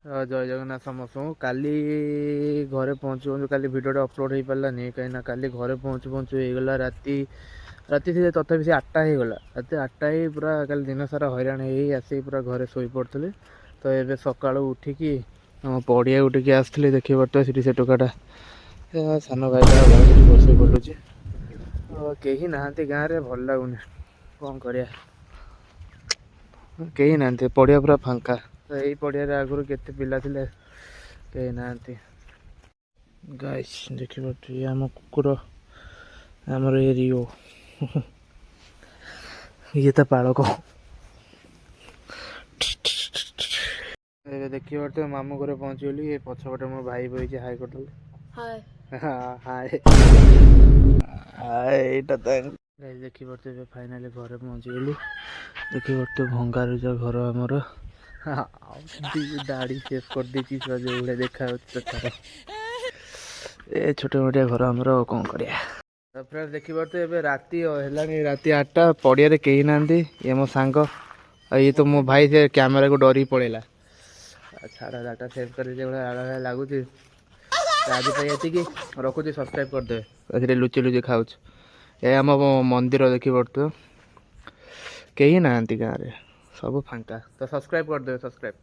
जय जगन्नाथ समस्त काली घरे पहुँचु पहुँचु काली भिडियोटा अपलोड हो पारानी कहीं काली घरे पहुँचु पहुँचु होगला राति राति से तथापि से 8टा होगला राति 8टा ही पूरा काली दिन सारा हैरान हो आसिक पूरा घरे शोई पड़ी तो ये सका उठिकी आम पड़िया उठिकी आसती देखिए पड़ता से टोकाटा सान भाईटा बस बुलूची कहीं नहांती गाँव में भल लगुनि कौन कर कहीं ना पड़िया पूरा फांका तो यही पड़िया आगुरी केते पिला थिले कहीं ना गाइस देखिए आम कुकुर आमर ये रियो ये तो पालक देखिए पड़ते मामू घर पहुँचीगली ये पछपटे मो भाई बही हाई करदे हाय हाय हाय देखिए पड़ते फाइनाली घर पहुँचीगली देखिए पड़ते भंगा रुजा घर आमर दाढ़ी सेव कर देती जो भाई देखा ए छोटे मोटिया घर आमर कौन करिया फ्रेंड्स देखी पारे ए राति है राति 8टा पड़िया कहीं ना ये मो सांग ये तो मो भाई से कैमेरा को डरी पड़ेगा छाड़ा डाटा सेव कर लगुच आज ये रखुची सब्सक्राइब करदे लुचि लुचि खाऊ ये आम मंदिर देखी पड़ते कहीं ना गाँव में सब फांका तो सब्सक्राइब करदे सब्सक्राइब।